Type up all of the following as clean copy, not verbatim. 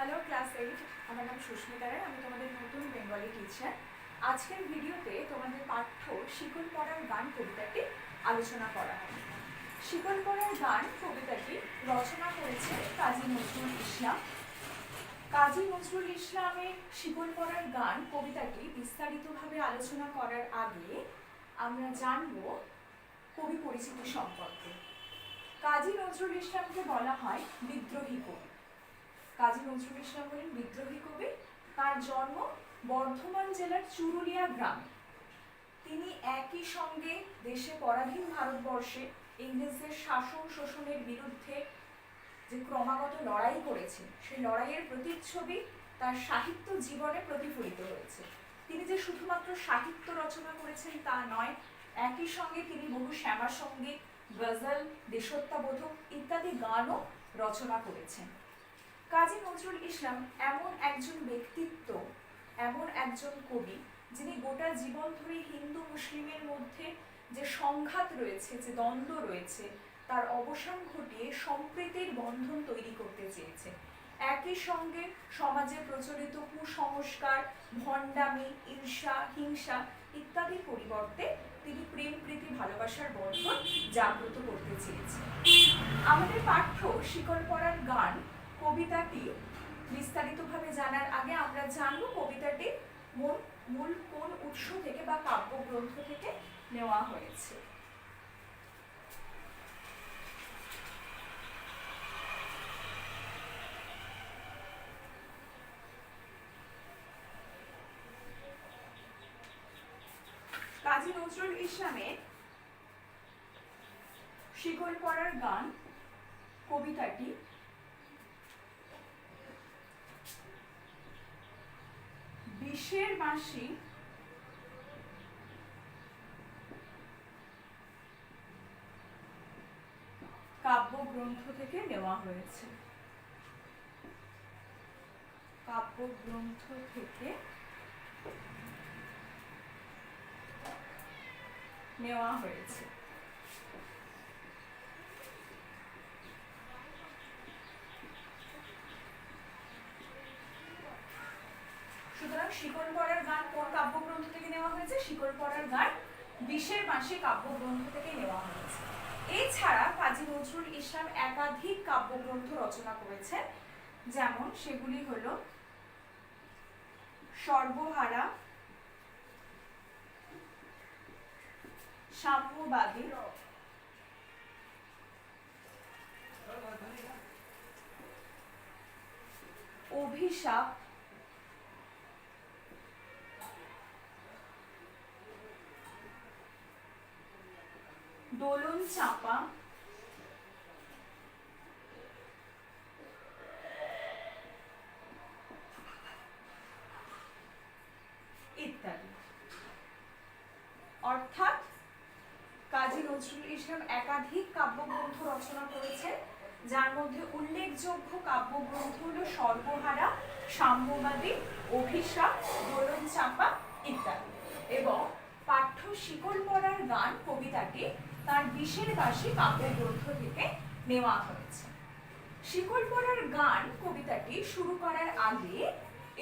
Hello class 8, আমার নাম সুস্মিতা রায়, আমি তোমাদের নতুন বেঙ্গলি টিচার। আজকের ভিডিওতে তোমাদের পাঠ্য শিকল পড়ার গান কবিতাটি আলোচনা করা হবে। শিকল পড়ার গান কবিতাটি রচনা করেছেন কাজী নজরুল ইসলাম। কাজী নজরুল ইসলামের শিকল পড়ার গান কবিতাটি বিস্তারিতভাবে আলোচনা করার আগে আমরা জানব কবি পরিচিতি সম্পর্কে। কাজী নজরুল ইসলামকে বলা হয় বিদ্রোহী কবি। কাজী নজরুল ইসলাম হলেন বিদ্রোহী কবি। তার জন্ম বর্ধমান জেলার চুরুলিয়া গ্রামে। তিনি একই সঙ্গে দেশে পরাধীন ভারতবর্ষে ইংরেজদের শাসন শোষণের বিরুদ্ধে যে ক্রমাগত লড়াই করেছেন, সেই লড়াইয়ের প্রতিচ্ছবি তার সাহিত্য জীবনে প্রতিফলিত হয়েছে। তিনি যে শুধুমাত্র সাহিত্য রচনা করেছেন তা নয়, একই সঙ্গে তিনি বহু শ্যামাসঙ্গীত, গজল, দেশত্যাবোধক ইত্যাদি গানও রচনা করেছেন। কাজী নজরুল ইসলাম এমন একজন ব্যক্তিত্ব, এমন একজন কবি, যিনি গোটা জীবন ধরে হিন্দু মুসলিমের মধ্যে যে সংঘাত রয়েছে, যে দ্বন্দ্ব রয়েছে, তার অবসান ঘটিয়ে সম্প্রীতির বন্ধন তৈরি করতে চেয়েছে। একই সঙ্গে সমাজে প্রচলিত কুসংস্কার, ভণ্ডামি, ঈর্ষা, হিংসা ইত্যাদির পরিবর্তে তিনি প্রেম, প্রীতি, ভালোবাসার বন্ধন জাগ্রত করতে চেয়েছেন। আমাদের পাঠ্য শিকল পড়ার গান কবিতাটি বিস্তারিতভাবে জানার আগে আমরা জানব কবিতাটি মূল কোন উৎস থেকে বা কাব্যগ্রন্থ থেকে নেওয়া হয়েছে। কাজী নজরুল ইসলামের শিকল পড়ার গান কবিতাটি বিশের বাঁশি কাব্যগ্রন্থ থেকে নেওয়া হয়েছে। কাব্যগ্রন্থ থেকে নেওয়া হয়েছে। সুতরাং শিকল পড়ার গান কোন কাব্যগ্রন্থ থেকে নেওয়া হয়েছে? শিকল পড়ার গান বিশের বাঁশি কাব্যগ্রন্থ থেকে নেওয়া হয়েছে। এছাড়া কাজী নজরুল ইসলাম একাধিক কাব্যগ্রন্থ রচনা করেছেন, যেমন সেগুলি হল সর্বহারা, সাম্যবাদী, অভিশাপ, দোলন চাপা, ইত্যাদি। অর্থাৎ কাজী নজরুল ইসলাম একাধিক কাব্যগ্রন্থ রচনা করেছেন, যার মধ্যে উল্লেখযোগ্য কাব্যগ্রন্থ হল সর্বহারা, সাম্যবাদী, অভিশাপ, দোলন চাপা ইত্যাদি। এবং পাঠ্য শিকল পড়ার গান কবিতাটি তার বিশের বাঁশি কাব্যগ্রন্থ থেকে নেওয়া হয়েছে। শিকল পড়ার গান কবিতাটি শুরু করার আগে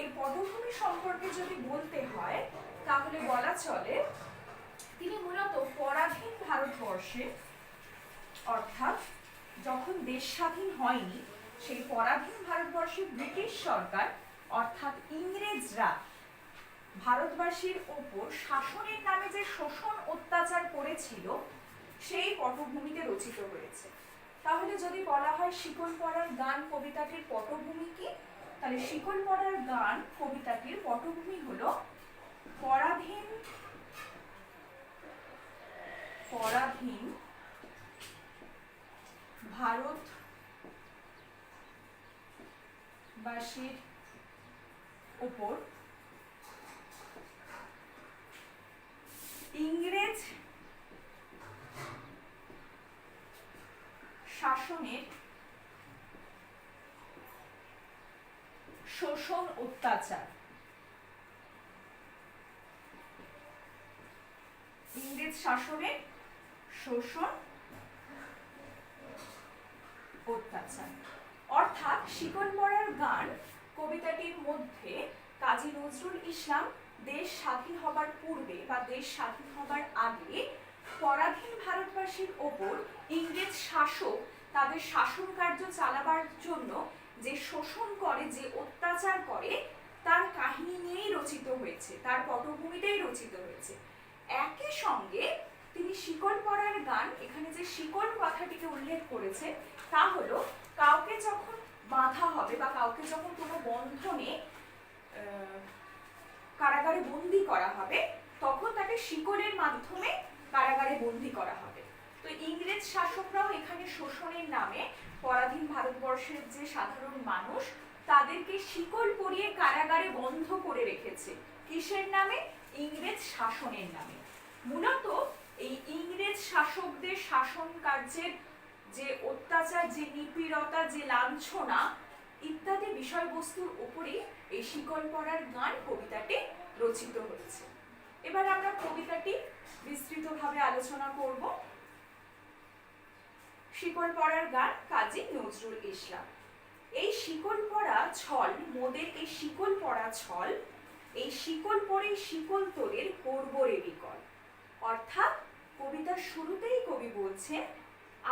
এর পটভূমি সম্পর্কে যদি বলতে হয়, তাহলে বলা চলে তিনি মূলত পরাধীন ভারতবর্ষে, অর্থাৎ যখন দেশ স্বাধীন হয়নি সেই পরাধীন ভারতবর্ষে ব্রিটিশ সরকার অর্থাৎ ইংরেজরা ভারতবাসীর ওপর শাসনের নামে যে শোষণ অত্যাচার করেছিল, সেই পটভূমিতে রচিত হয়েছে। তাহলে যদি বলা হয় শিকল পড়ার গান কবিতাটির পটভূমি কি, তাহলে শিকল পড়ার গান কবিতাটির পটভূমি হল পরাধীন ভারতবাসীর ওপর ইংরেজ শাসনের শোষণ অত্যাচার। ইংরেজ শাসনের শোষণ অত্যাচার। অর্থাৎ শিকল পড়ার গান কবিতাটির মধ্যে কাজী নজরুল ইসলাম দেশ স্বাধীন হবার পূর্বে বা দেশ স্বাধীন হবার আগে পরাধীন ভারতবাসীর ওপর ইংরেজ শাসক তাদের শাসন কার্য চালাবার জন্য যে শোষণ করে, যে অত্যাচার করে, তার কাহিনী নিয়েই রচিত হয়েছে, তার পটভূমিতেই রচিত হয়েছে। একই সঙ্গে তিনি শিকল পরার গান, এখানে যে শিকল কথাটিকে উল্লেখ করেছে তা হলো কাউকে যখন বাঁধা হবে বা কাউকে যখন কোনো বন্ধনে কারাগারে বন্দি করা হবে তখন তাকে শিকলের মাধ্যমে কারাগারে বন্দি করা হবে। তো ইংরেজ শাসকরাও এখানে শোষণের নামে পরাধীন ভারতবর্ষের যে সাধারণ মানুষ তাদেরকে শিকল পরিয়ে কারাগারে বন্ধ করে রেখেছে। কিসের নামে? ইংরেজ শাসনের নামে। মূলত এই ইংরেজ শাসকদের শাসন কার্যের যে অত্যাচার, যে নিপীড়তা, যে লাঞ্ছনা ইত্যাদি বিষয়বস্তুর উপরেই এই শিকল পরার গান কবিতাটি রচিত হয়েছে। এবার আমরা কবিতাটি বিস্তৃতভাবে আলোচনা করব। শিকল পরার গান কাজী নজরুল ইসলাম। এই শিকল পরা ছল মোদের, এই শিকল পরা ছল, এই শিকল পরেই শিকল তোরের করব রে বিকল। অর্থাৎ কবিতার শুরুতেই কবি বলছেন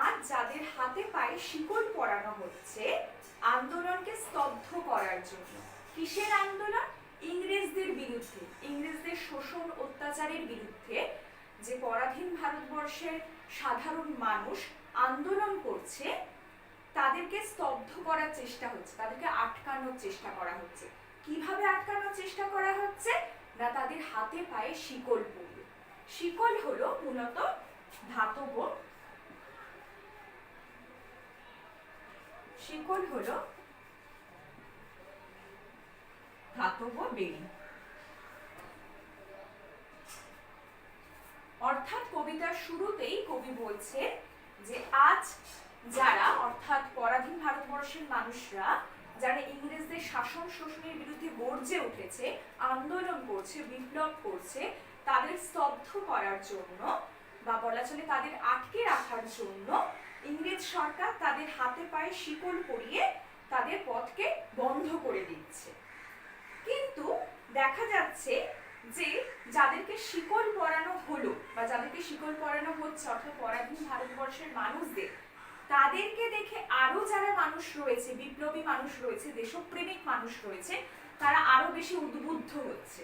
আজ যাদের হাতে পায়ে শিকল পরানো হচ্ছে আন্দোলনকে স্তব্ধ করার জন্য। কিসের আন্দোলন? ইংরেজদের বিরুদ্ধে, ইংরেজদের শোষণ অত্যাচারের বিরুদ্ধে যে পরাধীন ভারতবর্ষের সাধারণ মানুষ আন্দোলন করছে তাদেরকে স্তব্ধ করার চেষ্টা হচ্ছে, তাদেরকে আটকানোর চেষ্টা করা হচ্ছে। কিভাবে আটকানোর চেষ্টা করা হচ্ছে? না তাদের হাতে পায়ে শিকল পরিয়ে। শিকল হলো মূলত ধাতব, শিকল হলো ধাতব বেড়ি। অর্থাৎ কবিতার শুরুতেই কবি বলছে যে আজ যারা, অর্থাৎ পরাধীন ভারতবর্ষের মানুষরা যারা ইংরেজদের শাসন শোষণের বিরুদ্ধে গর্জে উঠেছে, আন্দোলন করছে, বিপ্লব করছে, তাদের স্তব্ধ করার জন্য বা বলা চলে তাদের আটকে রাখার জন্য ইংরেজ সরকার তাদের হাতে পায়ে শিকল পরিয়ে তাদের পথকে বন্ধ করে দিচ্ছে। কিন্তু দেখা যাচ্ছে যে যাদেরকে শিকল পরানো হলো বা যাদেরকে শিকল পরানো হচ্ছে অর্থাৎ পরাধীন ভারতবর্ষের মানুষদের, তাদেরকে দেখে আরো যারা মানুষ রয়েছে, বিপ্লবী মানুষ রয়েছে, দেশপ্রেমিক মানুষ রয়েছে, তারা আরো বেশি উদ্বুদ্ধ হচ্ছে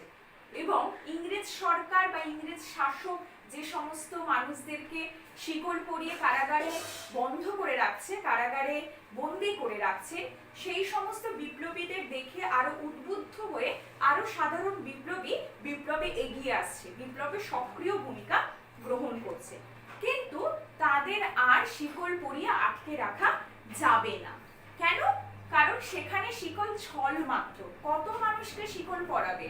এবং ইংরেজ সরকার বা ইংরেজ শাসক যে সমস্ত মানুষদেরকে শিকল পরিয়ে কারাগারে বন্ধ করে রাখছে, কারাগারে বন্দি করে রাখছে, সেই সমস্ত বিপ্লবীদের দেখে আরো উদ্বুদ্ধ হয়ে আরো সাধারণ বিপ্লবে এগিয়ে আসছে, বিপ্লবে সক্রিয় ভূমিকা গ্রহণ করছে। কিন্তু তাদের আর শিকল পরিয়ে আটকে রাখা যাবে না। কেন? কারণ সেখানে শিকল ছল মাত্র। কত মানুষকে শিকল পরাবে?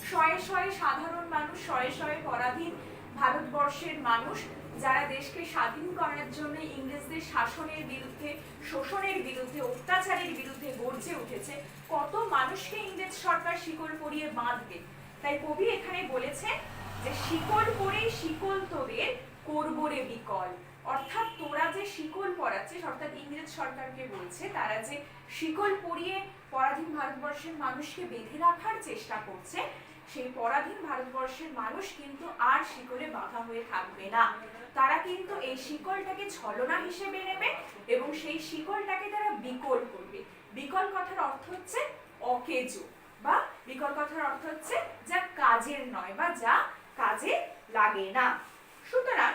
শয়ে শয়ে সাধারণ মানুষ, শয়ে শয়ে পরাধীন ভারতবর্ষের মানুষ যারা দেশকে স্বাধীন করার জন্য ইংরেজদের শাসনের বিরুদ্ধে, শোষণের বিরুদ্ধে, অত্যাচারের বিরুদ্ধে গর্জে উঠেছে, কত মানুষকে ইংরেজ সরকার শিকল পরিয়ে বাঁধবে। তাই কবি এখানে বলেছেন যে শিকল পরেই শিকল তোদের করব রে বিকল। অর্থাৎ তোরা যে শিকল পরাচ্ছিস, অর্থাৎ ইংরেজ সরকারকে বলছে, তারা যে শিকল পরিয়ে পরাধীন ভারতবর্ষের মানুষকে বেঁধে রাখার চেষ্টা করছে, সেই পরাধীন ভারতবর্ষের মানুষ কিন্তু আর শিকলে বাঁধা হয়ে থাকবে না। তারা কিন্তু এই শিকলটাকে ছলনা হিসেবে নেবে এবং সেই শিকলটাকে তারা বিকল করবে। বিকল কথার অর্থ হচ্ছে অকেজ, বা বিকল কথার অর্থ হচ্ছে যা কাজের নয় বা যা কাজে লাগে না। সুতরাং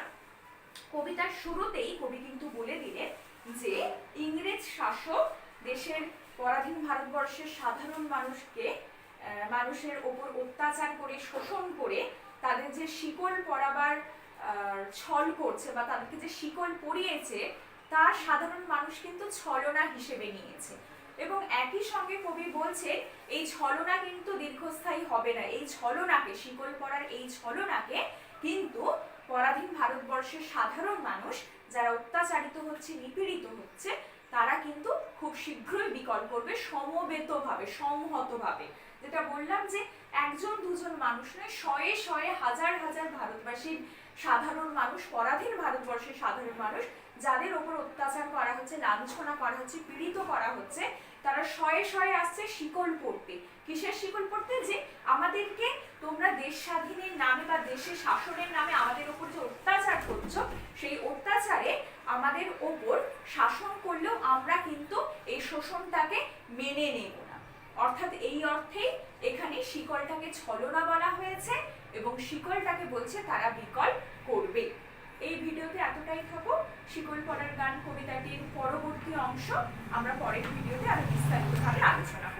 কবিতার শুরুতেই কবি কিন্তু বলে দিলেন যে ইংরেজ শাসক দেশের পরাধীন ভারতবর্ষের সাধারণ মানুষের ওপর অত্যাচার করে, শোষণ করে তাদের যে শিকল পরাবার ছল করছে বা তাদেরকে যে শিকল পরিয়েছে তা সাধারণ মানুষ কিন্তু ছলনা হিসেবে নিয়েছে। এবং একই সঙ্গে কবি বলছে এই ছলনা কিন্তু দীর্ঘস্থায়ী হবে না। এই ছলনাকে, শিকল পরার এই ছলনাকে কিন্তু পরাধীন ভারতবর্ষের সাধারণ মানুষ যারা অত্যাচারিত হচ্ছে, নিপীড়িত হচ্ছে, তারা কিন্তু খুব শীঘ্রই বিকল করবে, সমবেতভাবে, সংহতভাবে। যেটা বললাম যে একজন দুজন মানুষ নয়, শয়ে শয়ে হাজার হাজার ভারতবাসীর সাধারণ মানুষ, পরাধীন ভারতবর্ষের সাধারণ মানুষ যাদের ওপর অত্যাচার করা হচ্ছে, লাঞ্ছনা করা হচ্ছে, পীড়িত করা হচ্ছে, তারা শয়ে শয়ে আসছে শিকল পড়তে। কিসের শিকল পড়তে? যে আমাদেরকে তোমরা দেশ স্বাধীনের নামে বা দেশের শাসনের নামে আমাদের উপর যে অত্যাচার করছো, সেই অত্যাচারে আমাদের ওপর শাসন করলেও আমরা কিন্তু এই শোষণটাকে মেনে নেব না। অর্থাৎ এই অর্থেই এখানে শিকলটাকে ছলনা বলা হয়েছে এবং শিকলটাকে বলছে তারা বিকল করবে। এই ভিডিওতে এতটাই থাকো। শিকল পরার গান কবিতাটির পরবর্তী অংশ আমরা পরের ভিডিওতে আরো বিস্তারিতভাবে আলোচনা করব।